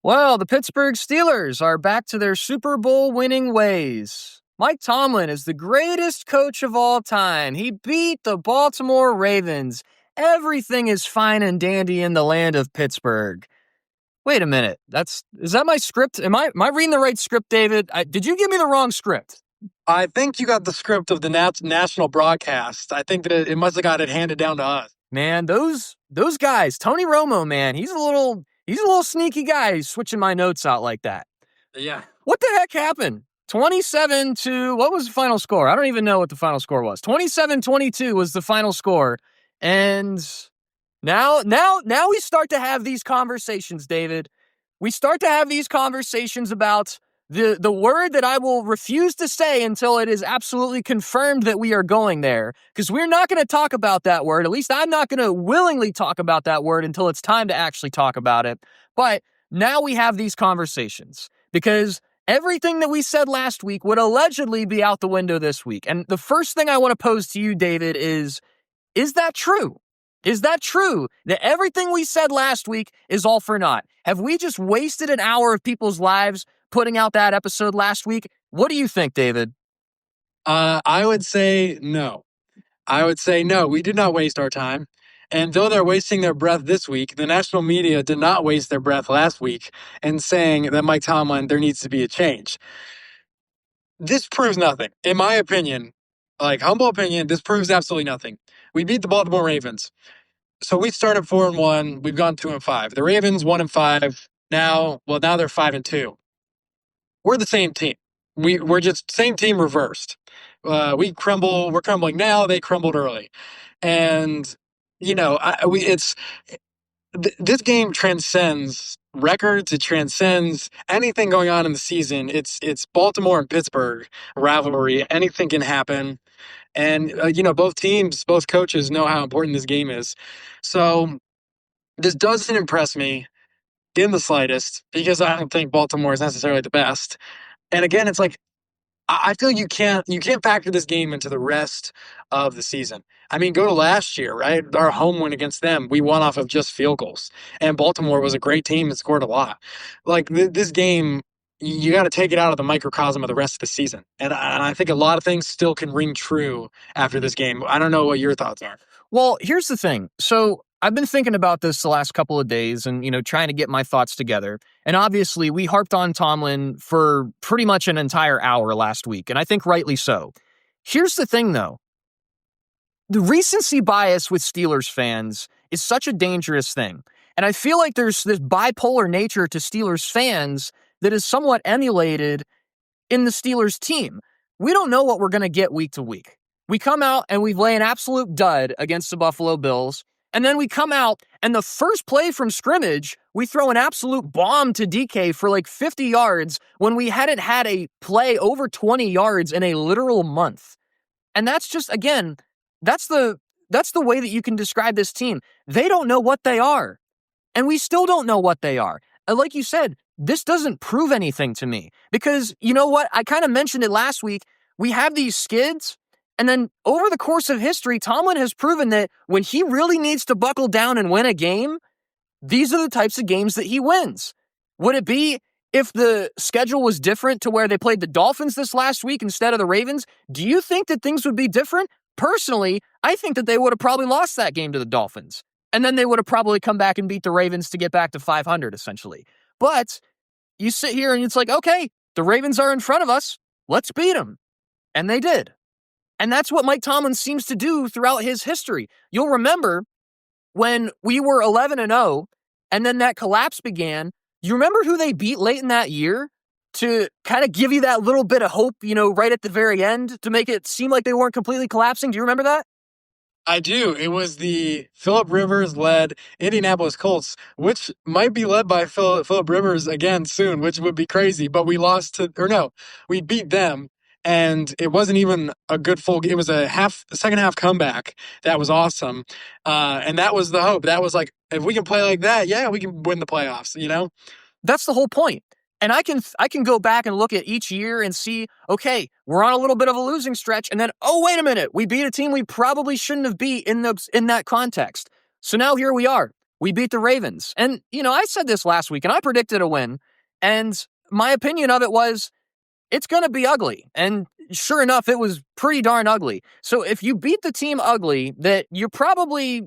Well, the Pittsburgh Steelers are back to their Super Bowl winning ways. Mike Tomlin is the greatest coach of all time. He beat the Baltimore Ravens. Everything is fine and dandy in the land of Pittsburgh. Wait a minute. Is that my script? Am I reading the right script, David? Did you give me the wrong script? I think you got the script of the national broadcast. I think that it must have got it handed down to us. Man, those guys, Tony Romo, man, he's a little sneaky guy. He's switching my notes out like that. Yeah. What the heck happened? 27 to, what was the final score? I don't even know what the final score was. 27-22 was the final score. And now we start to have these conversations, David. We start to have these conversations about the word that I will refuse to say until it is absolutely confirmed that we are going there. Because we're not going to talk about that word. At least I'm not going to willingly talk about that word until it's time to actually talk about it. But now we have these conversations because everything that we said last week would allegedly be out the window this week. And the first thing I want to pose to you, David, is that true? Is that true that everything we said last week is all for naught? Have we just wasted an hour of people's lives putting out that episode last week? What do you think, David? I would say no. We did not waste our time. And though they're wasting their breath this week, the national media did not waste their breath last week in saying that Mike Tomlin, there needs to be a change. This proves nothing. In my opinion, humble opinion, this proves absolutely nothing. We beat the Baltimore Ravens. So we started 4-1. We've gone 2-5. The Ravens 1-5. Now they're 5-2. We're the same team. We're just same team reversed. We're crumbling now. They crumbled early, and this game transcends records. It transcends anything going on in the season. It's Baltimore and Pittsburgh rivalry. Anything can happen, and both coaches know how important this game is. So this doesn't impress me in the slightest because I don't think Baltimore is necessarily the best. And again, it's like I feel you can't factor this game into the rest of the season. I mean, go to last year, right? Our home win against them, we won off of just field goals, and Baltimore was a great team that scored a lot. Like this game, you got to take it out of the microcosm of the rest of the season, and I think a lot of things still can ring true after this game. I don't know what your thoughts are. Well, here's the thing. So I've been thinking about this the last couple of days and, trying to get my thoughts together. And obviously, we harped on Tomlin for pretty much an entire hour last week, and I think rightly so. Here's the thing, though. The recency bias with Steelers fans is such a dangerous thing. And I feel like there's this bipolar nature to Steelers fans that is somewhat emulated in the Steelers team. We don't know what we're going to get week to week. We come out and we lay an absolute dud against the Buffalo Bills. And then we come out and the first play from scrimmage, we throw an absolute bomb to DK for like 50 yards when we hadn't had a play over 20 yards in a literal month. And that's just, again, that's the way that you can describe this team. They don't know what they are. And we still don't know what they are. And like you said, this doesn't prove anything to me. Because you know what? I kind of mentioned it last week. We have these skids. And then over the course of history, Tomlin has proven that when he really needs to buckle down and win a game, these are the types of games that he wins. Would it be if the schedule was different to where they played the Dolphins this last week instead of the Ravens? Do you think that things would be different? Personally, I think that they would have probably lost that game to the Dolphins. And then they would have probably come back and beat the Ravens to get back to 500, essentially. But you sit here and it's like, okay, the Ravens are in front of us. Let's beat them. And they did. And that's what Mike Tomlin seems to do throughout his history. You'll remember when we were 11-0 and then that collapse began, you remember who they beat late in that year to kind of give you that little bit of hope, right at the very end to make it seem like they weren't completely collapsing? Do you remember that? I do. It was the Phillip Rivers-led Indianapolis Colts, which might be led by Phillip Rivers again soon, which would be crazy. But we we beat them. And it wasn't even a good full game. It was a second half comeback. That was awesome. And that was the hope. That was like, if we can play like that, yeah, we can win the playoffs, That's the whole point. And I can go back and look at each year and see, okay, we're on a little bit of a losing stretch. And then, oh, wait a minute, we beat a team we probably shouldn't have beat in that context. So now here we are. We beat the Ravens. And, I said this last week and I predicted a win. And my opinion of it was it's going to be ugly. And sure enough, it was pretty darn ugly. So if you beat the team ugly that you're probably,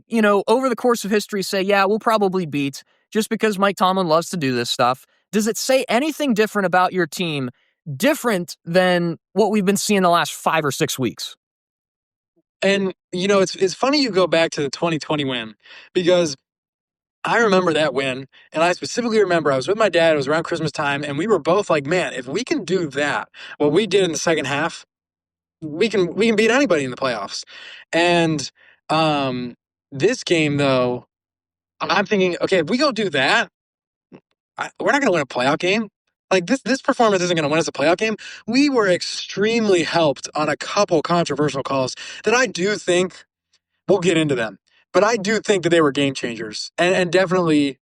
over the course of history say, yeah, we'll probably beat just because Mike Tomlin loves to do this stuff. Does it say anything different about your team, different than what we've been seeing the last 5 or 6 weeks? And, it's funny you go back to the 2020 win because I remember that win, and I specifically remember I was with my dad. It was around Christmas time, and we were both like, "Man, if we can do that, what we did in the second half, we can beat anybody in the playoffs." And this game, though, I'm thinking, okay, if we go do that, we're not going to win a playoff game. Like this performance isn't going to win us a playoff game. We were extremely helped on a couple controversial calls that I do think we'll get into them. But I do think that they were game changers and definitely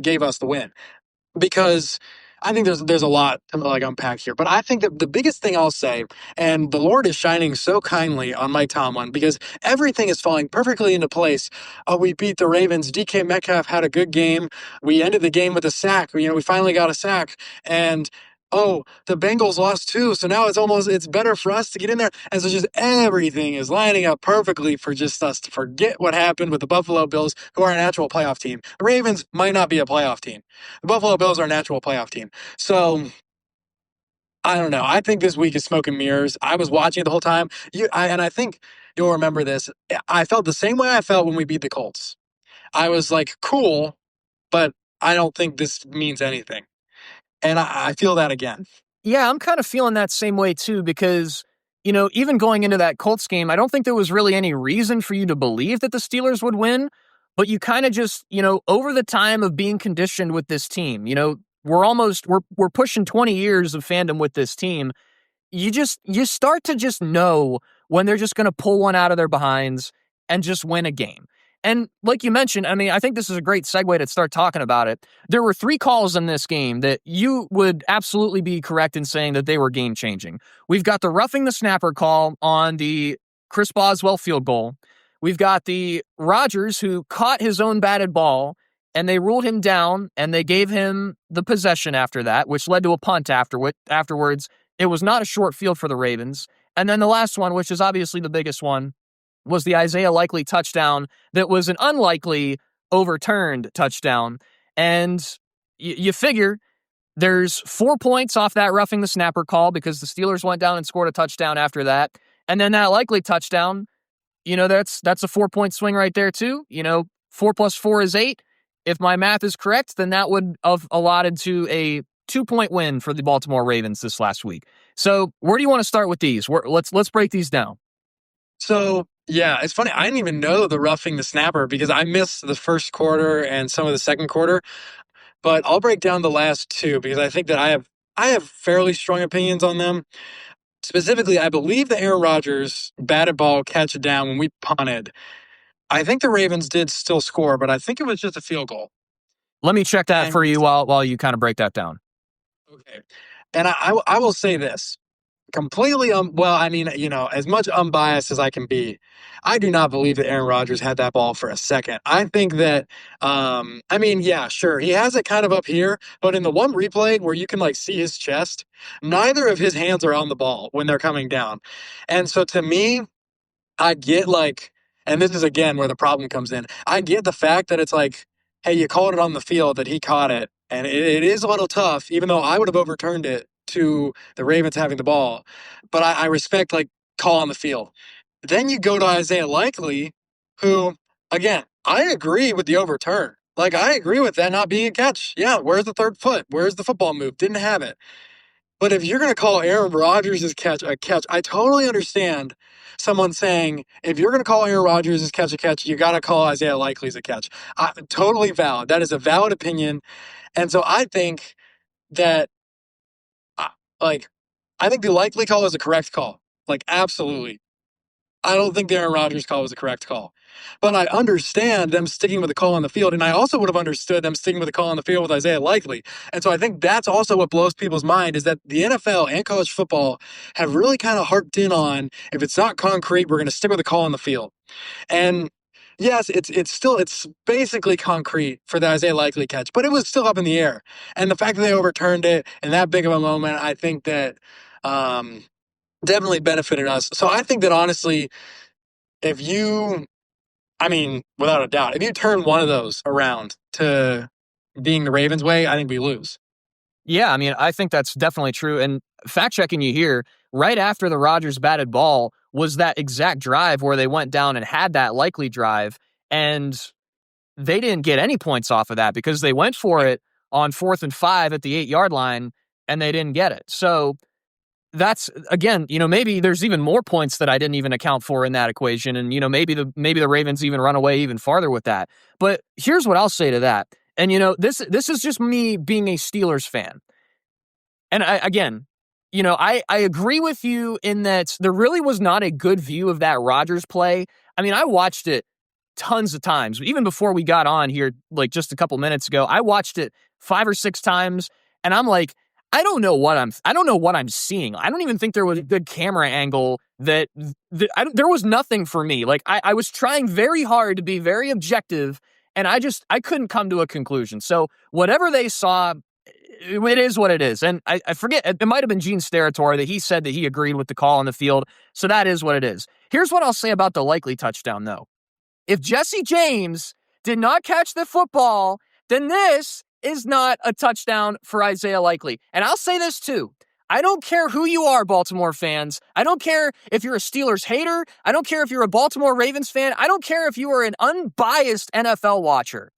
gave us the win because I think there's a lot to like unpack here. But I think that the biggest thing I'll say, and the Lord is shining so kindly on Mike Tomlin because everything is falling perfectly into place. Oh, we beat the Ravens. DK Metcalf had a good game. We ended the game with a sack. We finally got a sack. And oh, the Bengals lost too. So now it's better for us to get in there. And so just everything is lining up perfectly for just us to forget what happened with the Buffalo Bills, who are a natural playoff team. The Ravens might not be a playoff team. The Buffalo Bills are a natural playoff team. So I don't know. I think this week is smoke and mirrors. I was watching it the whole time. And I think you'll remember this. I felt the same way I felt when we beat the Colts. I was like, cool, but I don't think this means anything. And I feel that again. Yeah, I'm kind of feeling that same way too, because, even going into that Colts game, I don't think there was really any reason for you to believe that the Steelers would win, but you kind of just, over the time of being conditioned with this team, we're pushing 20 years of fandom with this team. You start to just know when they're just going to pull one out of their behinds and just win a game. And like you mentioned, I mean, I think this is a great segue to start talking about it. There were 3 calls in this game that you would absolutely be correct in saying that they were game changing. We've got the roughing the snapper call on the Chris Boswell field goal. We've got the Rodgers who caught his own batted ball and they ruled him down and they gave him the possession after that, which led to a punt afterwards. It was not a short field for the Ravens. And then the last one, which is obviously the biggest one, was the Isaiah Likely touchdown that was an unlikely overturned touchdown. And you figure there's 4 points off that roughing the snapper call because the Steelers went down and scored a touchdown after that. And then that Likely touchdown, that's a 4-point swing right there too. 4 plus 4 is 8. If my math is correct, then that would have allotted to a 2-point win for the Baltimore Ravens this last week. So where do you want to start with these? Let's break these down. So, yeah, it's funny. I didn't even know the roughing the snapper because I missed the first quarter and some of the second quarter. But I'll break down the last 2 because I think that I have fairly strong opinions on them. Specifically, I believe that Aaron Rodgers batted ball, catch it down when we punted. I think the Ravens did still score, but I think it was just a field goal. Let me check that for you while you kind of break that down. Okay. And I will say this. Completely, as much unbiased as I can be, I do not believe that Aaron Rodgers had that ball for a second. I think that, yeah, sure, he has it kind of up here, but in the one replay where you can see his chest, neither of his hands are on the ball when they're coming down. And so to me, I get and this is again where the problem comes in. I get the fact that it's hey, you called it on the field that he caught it, and it is a little tough, even though I would have overturned it to the Ravens having the ball. But I respect call on the field. Then you go to Isaiah Likely, who again I agree with the overturn. I agree with that not being a catch. Yeah, where's the third foot? Where's the football move? Didn't have it. But if you're going to call Aaron Rodgers' catch a catch, I totally understand someone saying, if you're going to call Aaron Rodgers' catch a catch, you got to call Isaiah Likely's a catch. Totally valid. That is a valid opinion. And so I think that, I think the Likely call is a correct call. Absolutely. I don't think the Aaron Rodgers call was a correct call. But I understand them sticking with the call on the field, and I also would have understood them sticking with the call on the field with Isaiah Likely. And so I think that's also what blows people's mind is that the NFL and college football have really kind of harped in on, if it's not concrete, we're going to stick with the call on the field. And Yes, it's basically concrete for the Isaiah Likely catch, but it was still up in the air. And the fact that they overturned it in that big of a moment, I think that um, definitely benefited us. So I think that honestly, if you, I mean, without a doubt, if you turn one of those around to being the Ravens' way, I think we lose. Yeah, I mean, I think that's definitely true. And fact checking you here, right after the Rodgers batted ball was that exact drive where they went down and had that Likely drive. And they didn't get any points off of that because they went for it on 4th and 5 at the 8-yard line and they didn't get it. So that's again, maybe there's even more points that I didn't even account for in that equation. And, maybe the Ravens even run away even farther with that. But here's what I'll say to that. And, this is just me being a Steelers fan. And I agree with you in that there really was not a good view of that Rodgers play. I mean, I watched it tons of times. Even before we got on here, like just a couple minutes ago, I watched it 5 or 6 times, and I'm like, I don't know what I'm seeing. I don't even think there was a good camera angle there was nothing for me. Like I was trying very hard to be very objective, and I couldn't come to a conclusion. So whatever they saw, it is what it is. And I forget, it might have been Gene Steratore that he said that he agreed with the call on the field. So that is what it is. Here's what I'll say about the Likely touchdown, though. If Jesse James did not catch the football, then this is not a touchdown for Isaiah Likely. And I'll say this too. I don't care who you are, Baltimore fans. I don't care if you're a Steelers hater. I don't care if you're a Baltimore Ravens fan. I don't care if you are an unbiased NFL watcher.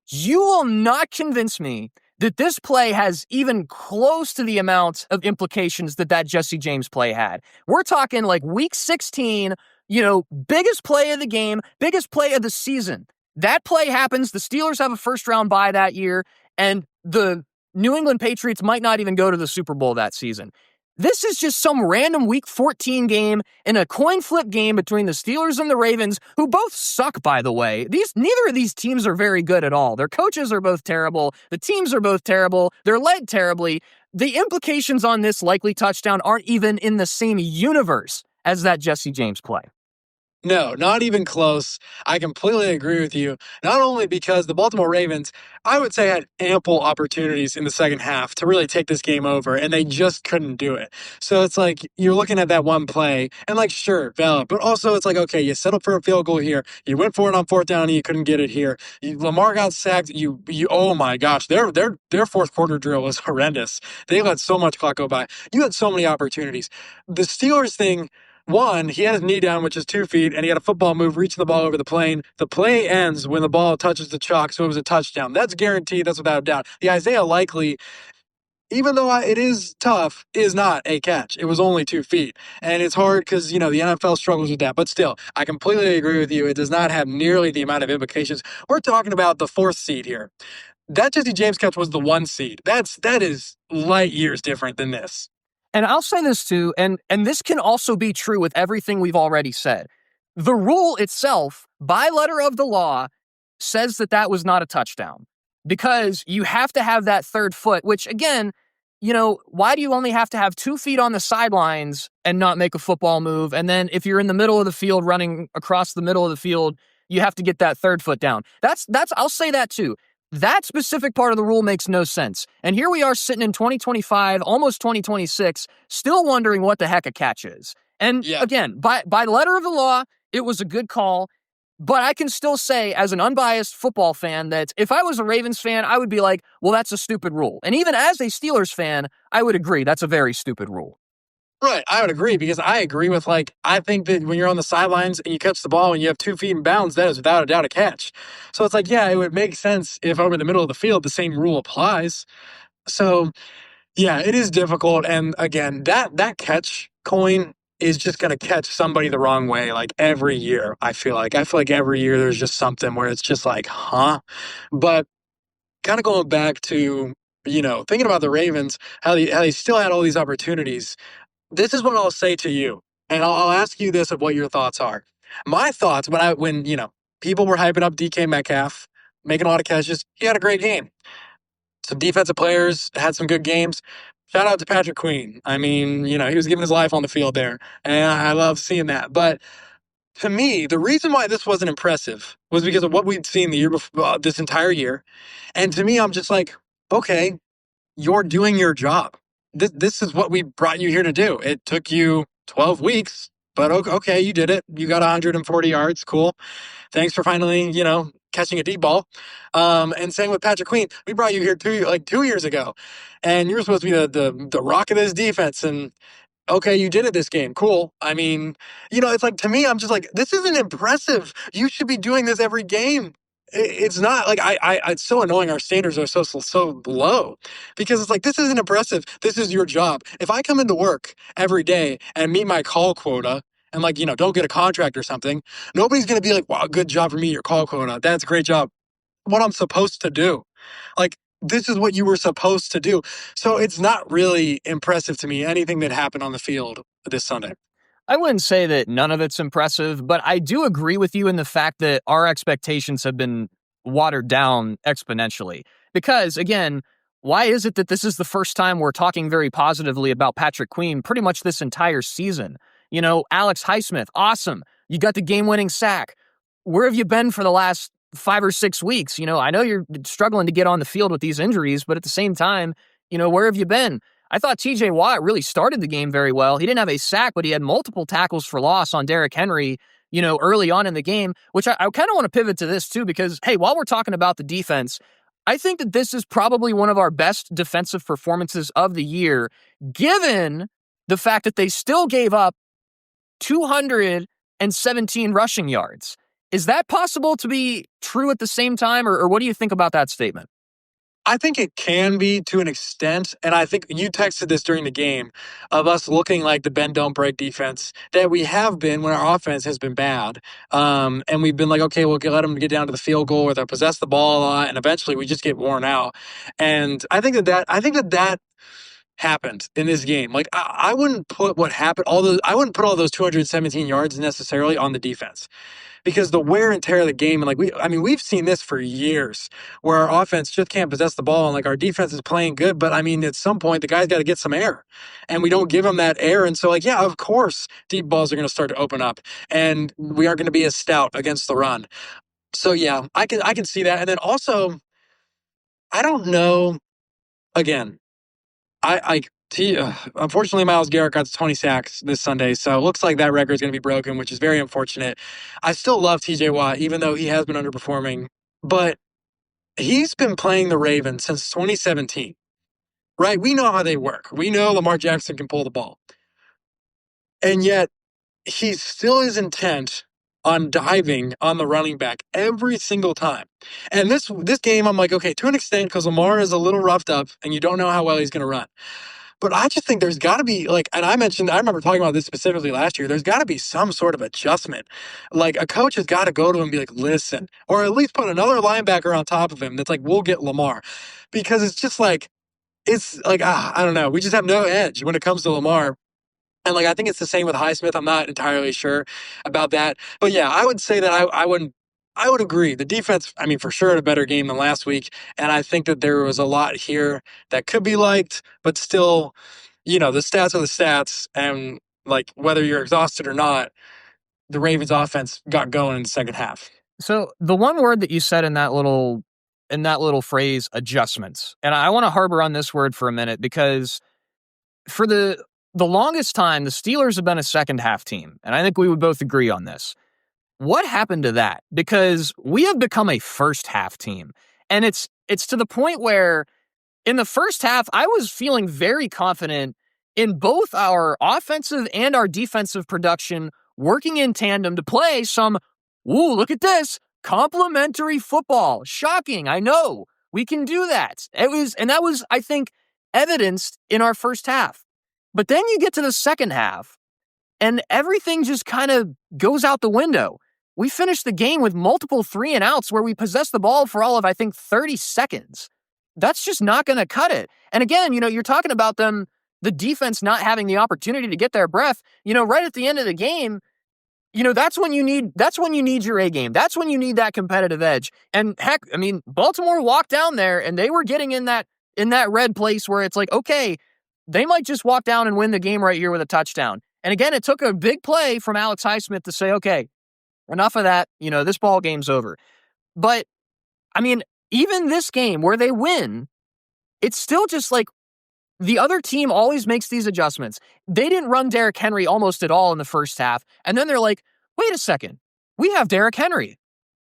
You will not convince me that this play has even close to the amount of implications that Jesse James play had. We're talking like week 16, biggest play of the game, biggest play of the season. That play happens. The Steelers have a first round bye that year, and the New England Patriots might not even go to the Super Bowl that season. This is just some random week 14 game in a coin flip game between the Steelers and the Ravens, who both suck, by the way. Neither of these teams are very good at all. Their coaches are both terrible. The teams are both terrible. They're led terribly. The implications on this Likely touchdown aren't even in the same universe as that Jesse James play. No, not even close. I completely agree with you. Not only because the Baltimore Ravens, I would say, had ample opportunities in the second half to really take this game over, and they just couldn't do it. So it's like you're looking at that one play, and like, sure, valid. But also, it's like, okay, you settled for a field goal here. You went for it on 4th down, and you couldn't get it here. Lamar got sacked. Oh my gosh, their fourth quarter drill was horrendous. They let so much clock go by. You had so many opportunities. The Steelers thing. One, he had his knee down, which is 2 feet, and he had a football move, reaching the ball over the plane. The play ends when the ball touches the chalk, so it was a touchdown. That's guaranteed. That's without a doubt. The Isaiah Likely, even though it is tough, is not a catch. It was only 2 feet. And it's hard because, the NFL struggles with that. But still, I completely agree with you. It does not have nearly the amount of implications. We're talking about the 4th seed here. That Jesse James catch was the 1 seed. That is light years different than this. And I'll say this too, and this can also be true with everything we've already said. The rule itself, by letter of the law, says that was not a touchdown because you have to have that third foot, which again, why do you only have to have 2 feet on the sidelines and not make a football move? And then if you're in the middle of the field running across the middle of the field, you have to get that third foot down. I'll say that too. That specific part of the rule makes no sense. And here we are sitting in 2025, almost 2026, still wondering what the heck a catch is. And again, by letter of the law, it was a good call. But I can still say, as an unbiased football fan, that if I was a Ravens fan, I would be like, well, that's a stupid rule. And even as a Steelers fan, I would agree that's a very stupid rule. Right, I would agree because I agree with I think that when you're on the sidelines and you catch the ball and you have 2 feet in bounds, that is without a doubt a catch. So it's like, yeah, it would make sense if over the middle of the field the same rule applies. So yeah, it is difficult. And again, that catch coin is just going to catch somebody the wrong way every year. I feel like every year there's just something where it's just like, huh? But kind of going back to thinking about the Ravens, how they still had all these opportunities. This is what I'll say to you, and I'll ask you this of what your thoughts are. My thoughts when people were hyping up DK Metcalf, making a lot of catches, he had a great game. Some defensive players had some good games. Shout out to Patrick Queen. I mean, he was giving his life on the field there, and I love seeing that. But to me, the reason why this wasn't impressive was because of what we'd seen the year before, this entire year. And to me, I'm just like, okay, you're doing your job. This is what we brought you here to do. It took you 12 weeks, but okay, you did it. You got 140 yards. Cool. Thanks for finally, catching a deep ball. And same with Patrick Queen. We brought you here 2 years ago, and you were supposed to be the rock of this defense. And okay, you did it this game. Cool. I mean, it's like, to me, I'm just like, this isn't impressive. You should be doing this every game. It's not like it's so annoying. Our standards are so low because it's like, this isn't impressive. This is your job. If I come into work every day and meet my call quota and don't get a contract or something, nobody's going to be like, wow, good job for me, your call quota. That's a great job. What I'm supposed to do. Like, this is what you were supposed to do. So it's not really impressive to me, anything that happened on the field this Sunday. I wouldn't say that none of it's impressive, but I do agree with you in the fact that our expectations have been watered down exponentially. Because, again, why is it that this is the first time we're talking very positively about Patrick Queen pretty much this entire season? Alex Highsmith, awesome. You got the game-winning sack. Where have you been for the last 5 or 6 weeks? I know you're struggling to get on the field with these injuries, but at the same time, where have you been? I thought TJ Watt really started the game very well. He didn't have a sack, but he had multiple tackles for loss on Derrick Henry, early on in the game, which I kind of want to pivot to this too, because, hey, while we're talking about the defense, I think that this is probably one of our best defensive performances of the year, given the fact that they still gave up 217 rushing yards. Is that possible to be true at the same time, or what do you think about that statement? I think it can be to an extent, and I think you texted this during the game, of us looking like the bend don't break defense that we have been when our offense has been bad. And we've been like, okay, we'll let them get down to the field goal where they possess the ball a lot, and eventually we just get worn out. And I think that happened in this game. Like, I wouldn't put what happened, I wouldn't put all those 217 yards necessarily on the defense. Because the wear and tear of the game, and we've seen this for years, where our offense just can't possess the ball, and our defense is playing good, but at some point the guy's got to get some air, and we don't give him that air, and so yeah, of course deep balls are going to start to open up, and we aren't going to be as stout against the run. So yeah, I can see that, and then also, I don't know. Again, unfortunately, Myles Garrett got 20 sacks this Sunday, so it looks like that record is going to be broken, which is very unfortunate. I still love TJ Watt, even though he has been underperforming, but he's been playing the Ravens since 2017, right? We know how they work. We know Lamar Jackson can pull the ball. And yet, he still is intent on diving on the running back every single time. And this game, I'm like, okay, to an extent, because Lamar is a little roughed up, and you don't know how well he's going to run. But I just think there's got to be, and I remember talking about this specifically last year, there's got to be some sort of adjustment. Like, a coach has got to go to him and be like, listen, or at least put another linebacker on top of him that's like, we'll get Lamar. Because it's just like, I don't know. We just have no edge when it comes to Lamar. And I think it's the same with Highsmith. I'm not entirely sure about that. But yeah, I would say that I would agree. The defense, for sure, had a better game than last week. And I think that there was a lot here that could be liked, but still, the stats are the stats. And whether you're exhausted or not, the Ravens offense got going in the second half. So the one word that you said in that little phrase, adjustments, and I want to harbor on this word for a minute, because for the longest time, the Steelers have been a second half team. And I think we would both agree on this. What happened to that? Because we have become a first half team. And it's to the point where in the first half, I was feeling very confident in both our offensive and our defensive production working in tandem to play some, ooh, look at this, complementary football. Shocking, I know. We can do that. That was, I think, evidenced in our first half. But then you get to the second half, and everything just kind of goes out the window. We finished the game with multiple 3-and-outs where we possessed the ball for all of, I think, 30 seconds. That's just not going to cut it. And again, you're talking about the defense not having the opportunity to get their breath. Right at the end of the game, that's when you need your A game. That's when you need that competitive edge. And heck, Baltimore walked down there and they were getting in that red place where it's like, okay, they might just walk down and win the game right here with a touchdown. And again, it took a big play from Alex Highsmith to say, okay, enough of that. This ball game's over. But I mean, even this game where they win, it's still just like the other team always makes these adjustments. They didn't run Derrick Henry almost at all in the first half. And then they're like, wait a second, we have Derrick Henry.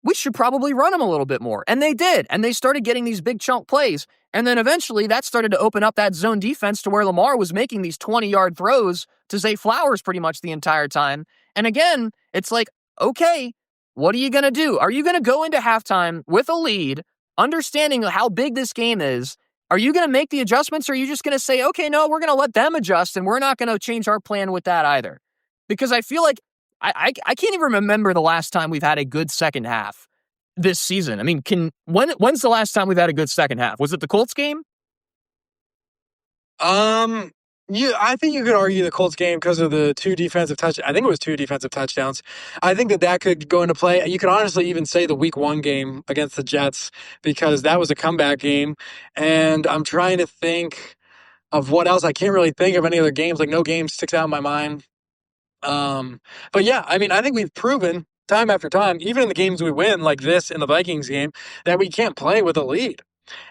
We should probably run him a little bit more. And they did. And they started getting these big chunk plays. And then eventually that started to open up that zone defense to where Lamar was making these 20-yard throws to Zay Flowers pretty much the entire time. And again, it's like, okay, what are you going to do? Are you going to go into halftime with a lead, understanding how big this game is? Are you going to make the adjustments, or are you just going to say, okay, no, we're going to let them adjust and we're not going to change our plan with that either? Because I feel like I can't even remember the last time we've had a good second half this season. I mean, when's the last time we've had a good second half? Was it the Colts game? Yeah, I think you could argue the Colts game because of the two defensive touchdowns. I think it was two defensive touchdowns. I think that could go into play. You could honestly even say the Week 1 game against the Jets, because that was a comeback game. And I'm trying to think of what else. I can't really think of any other games. Like, no game sticks out in my mind. But yeah, I mean, I think we've proven time after time, even in the games we win, like this in the Vikings game, that we can't play with a lead.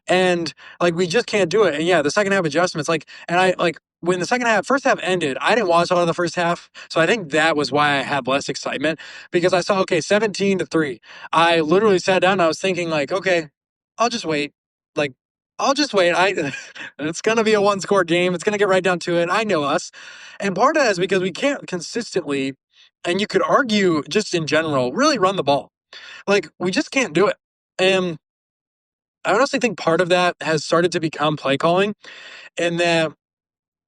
And like, we just can't do it. And yeah, the second half adjustments, when the first half ended, I didn't watch all of the first half. So I think that was why I had less excitement, because I saw, okay, 17-3. I literally sat down and I was thinking, like, okay, I'll just wait. Like, I'll just wait. It's going to be a one-score game. It's going to get right down to it. I know us. And part of that is because we can't consistently, and you could argue just in general, really run the ball. Like, we just can't do it. And I honestly think part of that has started to become play calling, and that,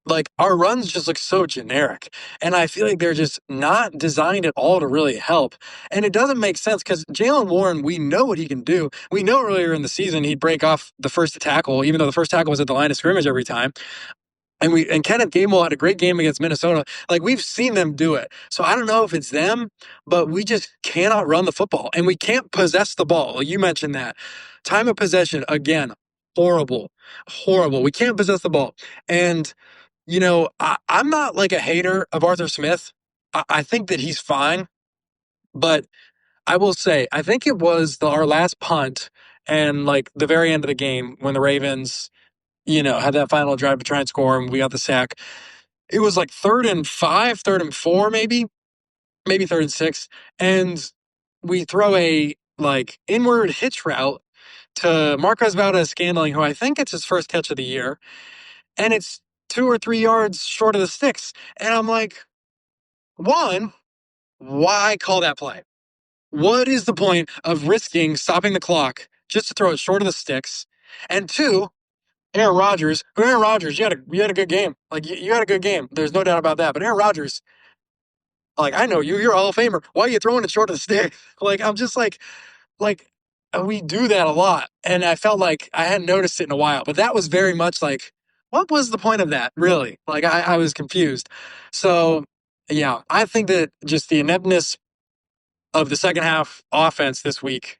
like, our runs just look so generic. And I feel like they're just not designed at all to really help. And it doesn't make sense, because Jaylen Warren, we know what he can do. We know earlier in the season he'd break off the first tackle, even though the first tackle was at the line of scrimmage every time. And Kenneth Gainwell had a great game against Minnesota. Like, we've seen them do it. So I don't know if it's them, but we just cannot run the football, and we can't possess the ball. Like you mentioned that. Time of possession, again, horrible. We can't possess the ball. And, I'm not like a hater of Arthur Smith. I think that he's fine. But I will say, I think it was our last punt and like the very end of the game when the Ravens had that final drive to try and score, and we got the sack. It was like 3rd and 5, 3rd and 4, maybe 3rd and 6. And we throw a like inward hitch route to Marquez Valdez-Scantling, who I think it's his first catch of the year. And it's 2 or 3 yards short of the sticks. And I'm like, one, why call that play? What is the point of risking stopping the clock just to throw it short of the sticks? And two, Aaron Rodgers, you had a good game. Like, you had a good game. There's no doubt about that. But Aaron Rodgers, like, I know you're a Hall of Famer. Why are you throwing it short of the stick? Like, I'm just like, we do that a lot. And I felt like I hadn't noticed it in a while. But that was very much like, what was the point of that, really? Like, I was confused. So, yeah, I think that just the ineptness of the second half offense this week,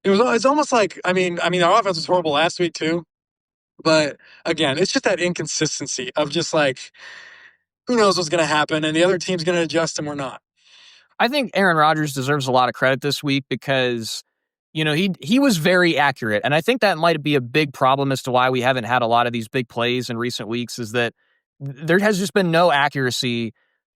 it's almost like, I mean, our offense was horrible last week too. But again, it's just that inconsistency of just like, who knows what's going to happen, and the other team's going to adjust and we're not. I think Aaron Rodgers deserves a lot of credit this week because, he was very accurate. And I think that might be a big problem as to why we haven't had a lot of these big plays in recent weeks, is that there has just been no accuracy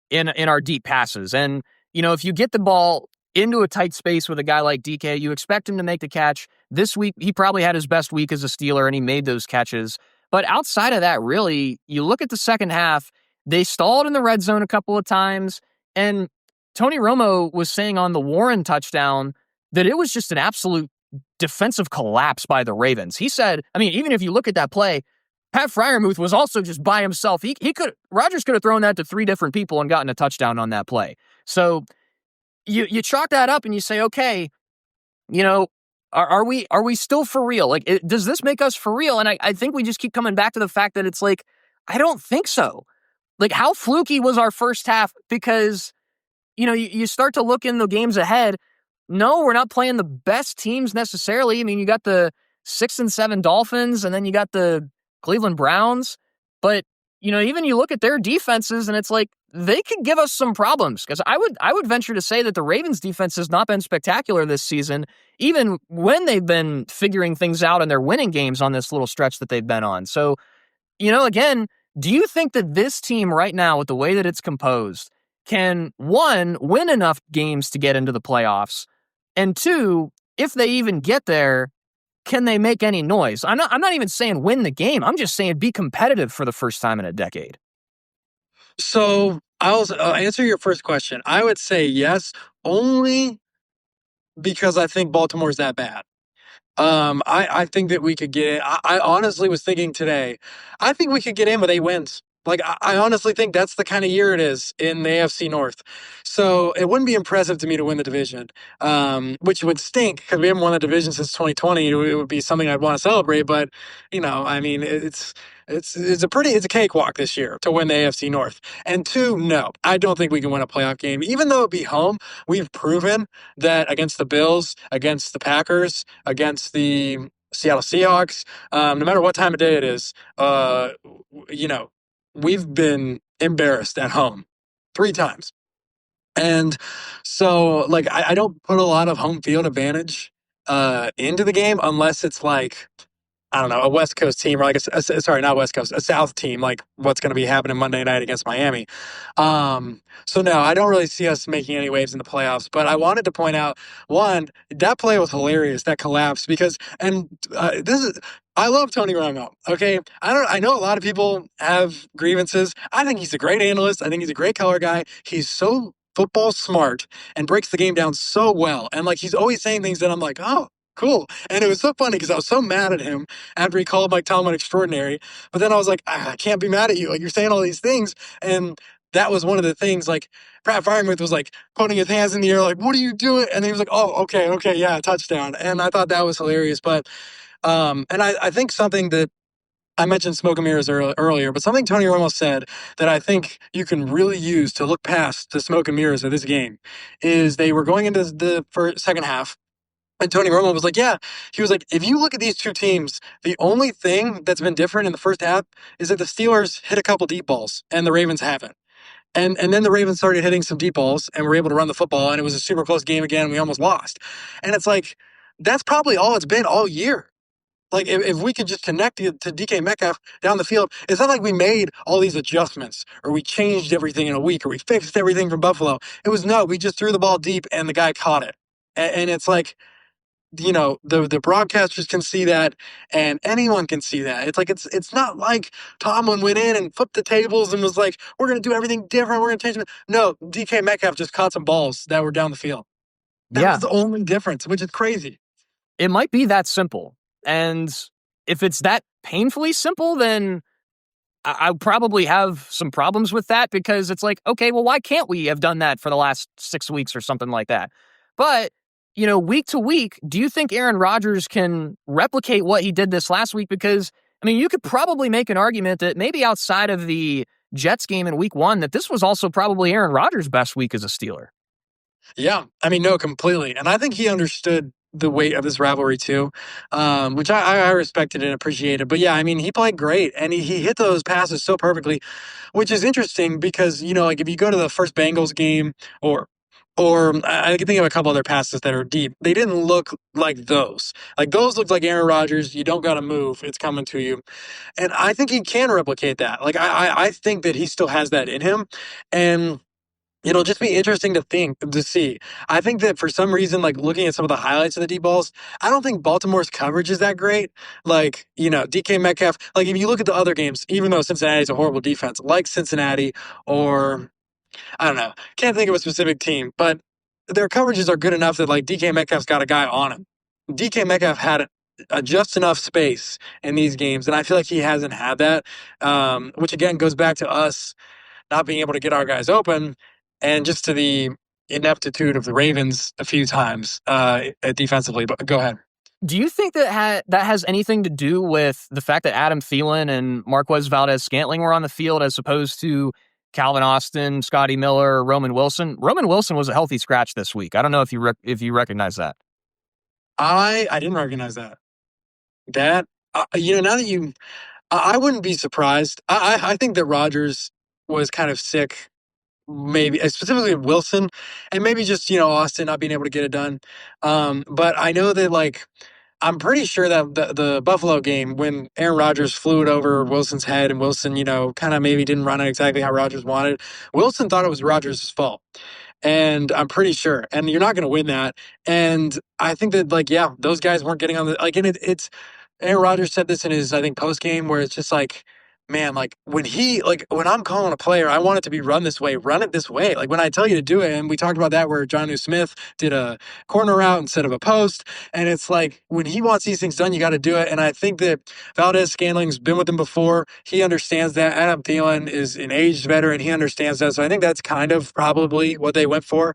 in our deep passes. And, if you get the ball into a tight space with a guy like DK, you expect him to make the catch. This week, he probably had his best week as a Steeler, and he made those catches. But outside of that, really, you look at the second half, they stalled in the red zone a couple of times. And Tony Romo was saying on the Warren touchdown that it was just an absolute defensive collapse by the Ravens. He said, I mean, even if you look at that play, Pat Freiermuth was also just by himself. Rodgers could have thrown that to 3 different people and gotten a touchdown on that play. So you chalk that up and you say, okay, are we still for real? Like, does this make us for real? And I think we just keep coming back to the fact that it's like, I don't think so. Like, how fluky was our first half? Because, you start to look in the games ahead. No, we're not playing the best teams necessarily. I mean, you got the 6 and 7 Dolphins, and then you got the Cleveland Browns. But, even you look at their defenses, and it's like they could give us some problems because I would venture to say that the Ravens defense has not been spectacular this season, even when they've been figuring things out and they're winning games on this little stretch that they've been on. So, again, do you think that this team right now, with the way that it's composed, can, one, win enough games to get into the playoffs? And two, if they even get there, can they make any noise? I'm not even saying win the game. I'm just saying be competitive for the first time in a decade. So I'll answer your first question. I would say yes, only because I think Baltimore's that bad. I think that we could get in. I honestly was thinking today, I think we could get in with 8 wins. Like, I honestly think that's the kind of year it is in the AFC North. So it wouldn't be impressive to me to win the division, which would stink because we haven't won the division since 2020. It would be something I'd want to celebrate. But, I mean, it's a cakewalk this year to win the AFC North. And two, no, I don't think we can win a playoff game. Even though it'd be home, we've proven that against the Bills, against the Packers, against the Seattle Seahawks, no matter what time of day it is, we've been embarrassed at home 3 times. And so, like, I don't put a lot of home field advantage into the game unless it's like, I don't know, a West Coast team or like sorry, not West Coast, a South team, like what's going to be happening Monday night against Miami. So no, I don't really see us making any waves in the playoffs. But I wanted to point out one, that play was hilarious, that collapse, because I love Tony Romo. Okay, I know a lot of people have grievances. I think he's a great analyst. I think he's a great color guy. He's so football smart and breaks the game down so well. And like he's always saying things that I'm like, oh, cool. And it was so funny because I was so mad at him after he called Mike Tomlin extraordinary. But then I was like, I can't be mad at you. Like, you're saying all these things. And that was one of the things, like, Pat Firemouth was like putting his hands in the air, like, what are you doing? And he was like, oh, okay, yeah, touchdown. And I thought that was hilarious. But, and I think something that I mentioned smoke and mirrors earlier, but something Tony Romo said that I think you can really use to look past the smoke and mirrors of this game is they were going into the second half. And Tony Romo was like, yeah. He was like, if you look at these two teams, the only thing that's been different in the first half is that the Steelers hit a couple deep balls and the Ravens haven't. And then the Ravens started hitting some deep balls and were able to run the football, and it was a super close game again. And we almost lost. And it's like, that's probably all it's been all year. Like, if we could just connect to DK Metcalf down the field, it's not like we made all these adjustments or we changed everything in a week or we fixed everything from Buffalo. It was no, we just threw the ball deep and the guy caught it. And it's like, the broadcasters can see that and anyone can see that. It's like it's not like Tomlin went in and flipped the tables and was like, we're going to do everything different, we're going to change it. No, DK Metcalf just caught some balls that were down the field. That Yeah, was the only difference, which is crazy. it might be that simple. And if it's that painfully simple, then I probably have some problems with that because it's like, okay, well, why can't we have done that for the last 6 weeks or something like that? But, week to week, do you think Aaron Rodgers can replicate what he did this last week? Because, I mean, you could probably make an argument that maybe outside of the Jets game in week 1, that this was also probably Aaron Rodgers' best week as a Steeler. Yeah, I mean, no, completely. And I think he understood the weight of this rivalry too, which I respected and appreciated. But yeah, I mean, he played great and he hit those passes so perfectly, which is interesting because, like if you go to the first Bengals game or I can think of a couple other passes that are deep. They didn't look like those. Like those looked like Aaron Rodgers. You don't got to move. It's coming to you. And I think he can replicate that. Like I think that he still has that in him. And it'll just be interesting to see. I think that for some reason, like looking at some of the highlights of the deep balls, I don't think Baltimore's coverage is that great. Like, DK Metcalf, like if you look at the other games, even though Cincinnati's a horrible defense, like Cincinnati or I don't know, can't think of a specific team, but their coverages are good enough that like DK Metcalf's got a guy on him. DK Metcalf had just enough space in these games, and I feel like he hasn't had that, which again goes back to us not being able to get our guys open, and just to the ineptitude of the Ravens a few times defensively. But go ahead. Do you think that has anything to do with the fact that Adam Thielen and Marquez Valdez-Scantling were on the field as opposed to Calvin Austin, Scotty Miller, Roman Wilson? Roman Wilson was a healthy scratch this week. I don't know if you recognize that. I didn't recognize that. That now that I wouldn't be surprised. I think that Rodgers was kind of sick maybe specifically Wilson, and maybe just Austin not being able to get it done. But I know that I'm pretty sure that the Buffalo game, when Aaron Rodgers flew it over Wilson's head and Wilson, kind of maybe didn't run it exactly how Rodgers wanted, Wilson thought it was Rodgers' fault. And I'm pretty sure. And you're not going to win that. And I think that, yeah, those guys weren't getting on the, and it's, Aaron Rodgers said this in his, I think, post game, where it's just man, when I'm calling a player, I want it to be run this way, run it this way. Like when I tell you to do it, and we talked about that where Jonnu Smith did a corner route instead of a post. And it's when he wants these things done, you got to do it. And I think that Valdez-Scantling's been with him before. He understands that. Adam Thielen is an aged veteran. He understands that. So I think that's kind of probably what they went for.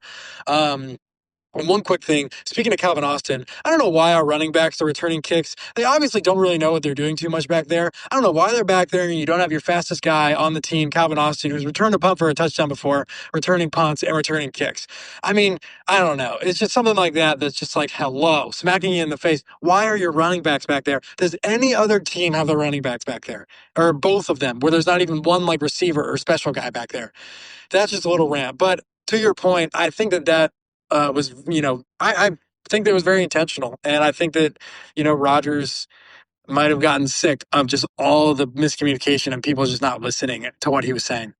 And one quick thing, speaking of Calvin Austin, I don't know why our running backs are returning kicks. They obviously don't really know what they're doing too much back there. I don't know why they're back there and you don't have your fastest guy on the team, Calvin Austin, who's returned a punt for a touchdown before, returning punts and returning kicks. I mean, I don't know. It's just something like that that's just hello, smacking you in the face. Why are your running backs back there? Does any other team have their running backs back there? Or both of them, where there's not even one receiver or special guy back there? That's just a little rant. But to your point, I think that was, I think that it was very intentional. And I think that, Rodgers might have gotten sick of just all of the miscommunication and people just not listening to what he was saying.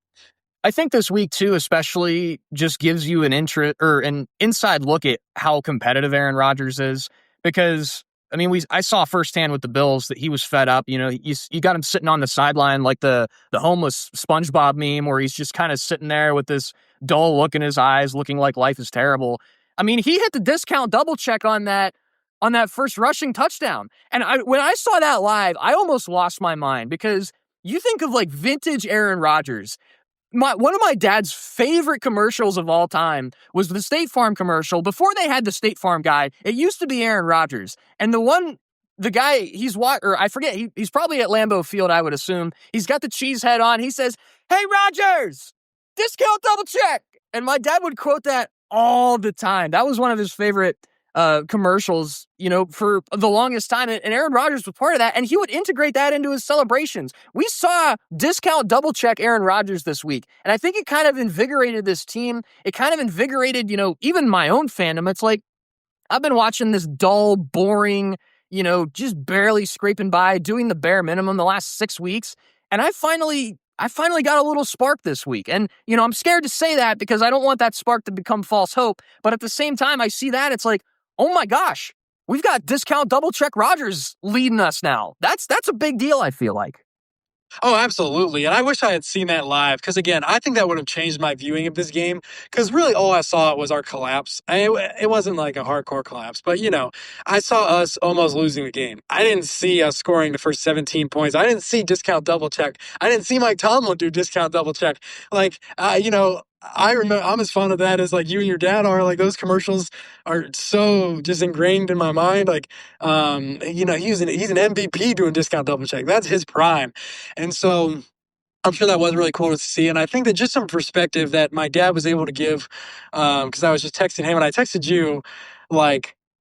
I think this week too, especially, just gives you an an inside look at how competitive Aaron Rodgers is, because I mean, I saw firsthand with the Bills that he was fed up. You got him sitting on the sideline like the homeless SpongeBob meme, where he's just kind of sitting there with this dull look in his eyes, looking like life is terrible. I mean, he hit the discount double check on that first rushing touchdown, and when I saw that live, I almost lost my mind, because you think of vintage Aaron Rodgers. One of my dad's favorite commercials of all time was the State Farm commercial. Before they had the State Farm guy, it used to be Aaron Rodgers. And the guy, I forget, he's probably at Lambeau Field, I would assume. He's got the cheese head on. He says, "Hey, Rodgers, discount double check." And my dad would quote that all the time. That was one of his favorite commercials, for the longest time. And Aaron Rodgers was part of that, and he would integrate that into his celebrations. We saw discount double check Aaron Rodgers this week, and I think it kind of invigorated this team. It kind of invigorated, even my own fandom. It's I've been watching this dull, boring, just barely scraping by, doing the bare minimum the last 6 weeks, and I finally got a little spark this week. And, I'm scared to say that because I don't want that spark to become false hope. But at the same time, I see that, it's oh my gosh, we've got discount double check Rodgers leading us now. That's a big deal, I feel like. Oh, absolutely. And I wish I had seen that live, because, again, I think that would have changed my viewing of this game, because really all I saw was our collapse. It wasn't like a hardcore collapse, but, I saw us almost losing the game. I didn't see us scoring the first 17 points. I didn't see discount double check. I didn't see Mike Tomlin do discount double check. I remember, I'm as fond of that as you and your dad are. Those commercials are so just ingrained in my mind. He's an MVP doing discount double check. That's his prime. And so I'm sure that was really cool to see. And I think that just some perspective that my dad was able to give, because I was just texting him and I texted you,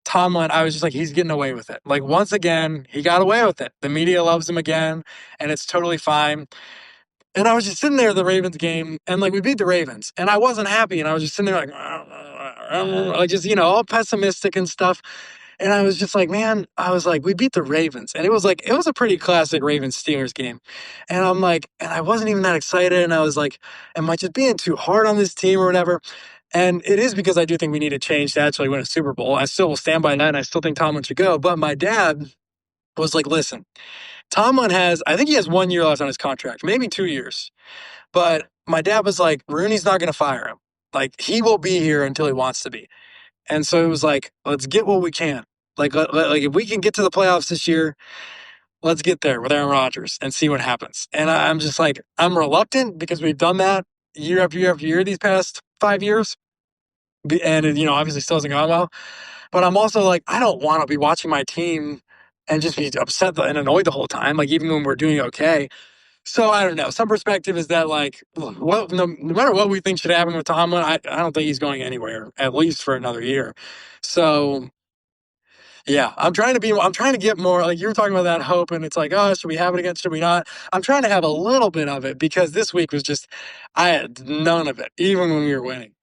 Tomlin, I was just he's getting away with it. Once again, he got away with it. The media loves him again, and it's totally fine. And I was just sitting there at the Ravens game, and we beat the Ravens, and I wasn't happy, and I was just sitting there just all pessimistic and stuff. And I was just man, I was we beat the Ravens, and it was a pretty classic Ravens-Steelers game. And I'm and I wasn't even that excited, and I was am I just being too hard on this team or whatever? And it is because I do think we need a change to actually win a Super Bowl. I still will stand by that, and I still think Tomlin should go. But my dad was listen, Tomlin I think he has 1 year left on his contract, maybe 2 years. But my dad was Rooney's not going to fire him. He will be here until he wants to be. And so it was let's get what we can. If we can get to the playoffs this year, let's get there with Aaron Rodgers and see what happens. And I'm just I'm reluctant, because we've done that year after year after year these past 5 years. And it, obviously still hasn't gone well. But I'm also I don't want to be watching my team and just be upset and annoyed the whole time, even when we're doing okay. So I don't know. Some perspective is that no matter what we think should happen with Tomlin, I don't think he's going anywhere, at least for another year. So Yeah, I'm trying to get more, like you were talking about that hope, and it's like, oh, should we have it again? Should we not? I'm trying to have a little bit of it because this week was just, I had none of it, even when we were winning.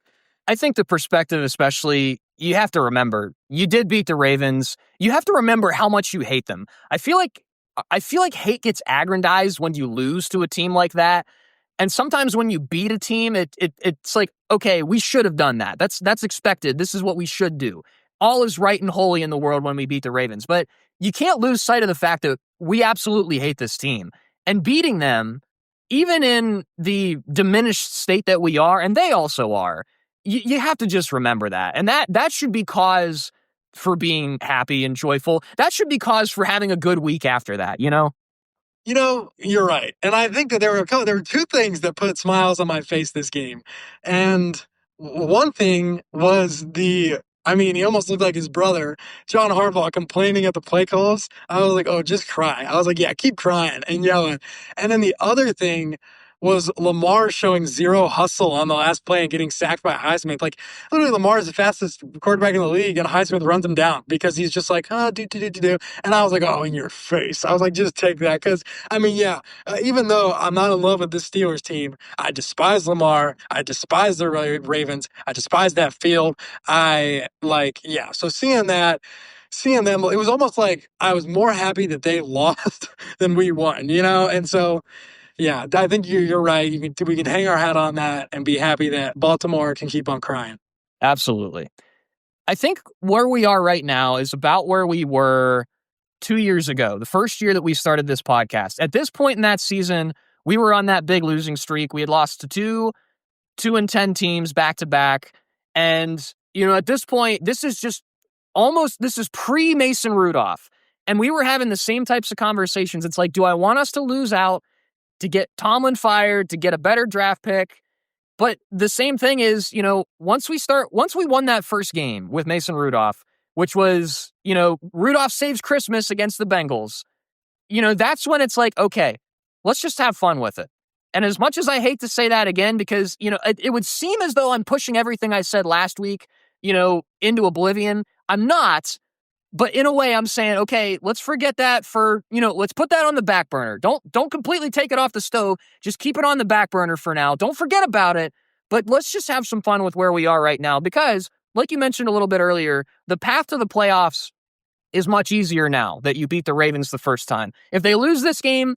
I think the perspective, especially, you have to remember you did beat the Ravens. You have to remember how much you hate them. I feel like hate gets aggrandized when you lose to a team like that. And sometimes when you beat a team, it's like, okay, we should have done that. That's expected. This is what we should do. All is right and holy in the world when we beat the Ravens. But you can't lose sight of the fact that we absolutely hate this team. And beating them, even in the diminished state that we are, and they also are, you have to just remember that. And that should be cause for being happy and joyful. That should be cause for having a good week after that, you know? You're right, and I think that there were two things that put smiles on my face this game, and one thing was I mean, he almost looked like his brother, John Harbaugh, complaining at the play calls. I was like, oh, just cry. I was like, yeah, keep crying and yelling. And then the other thing was Lamar showing zero hustle on the last play and getting sacked by Highsmith. Like, literally, Lamar is the fastest quarterback in the league, and Highsmith runs him down because he's just like, oh, do. And I was like, oh, in your face. I was like, just take that. Because, I mean, yeah, even though I'm not in love with this Steelers team, I despise Lamar. I despise the Ravens. I despise that field. Yeah. So seeing them, it was almost like I was more happy that they lost than we won, And so, yeah, I think you're right. We can hang our hat on that and be happy that Baltimore can keep on crying. Absolutely. I think where we are right now is about where we were 2 years ago, the first year that we started this podcast. At this point in that season, we were on that big losing streak. We had lost to 2-10 teams back to back. And, at this point, this is pre Mason Rudolph. And we were having the same types of conversations. It's like, do I want us to lose out to get Tomlin fired, to get a better draft pick? But the same thing is, once we won that first game with Mason Rudolph, which was, Rudolph saves Christmas against the Bengals, that's when it's like, okay, let's just have fun with it. And as much as I hate to say that again, because, it would seem as though I'm pushing everything I said last week, into oblivion. I'm not. But in a way, I'm saying, okay, let's forget that let's put that on the back burner. Don't completely take it off the stove. Just keep it on the back burner for now. Don't forget about it. But let's just have some fun with where we are right now. Because, like you mentioned a little bit earlier, the path to the playoffs is much easier now that you beat the Ravens the first time. If they lose this game,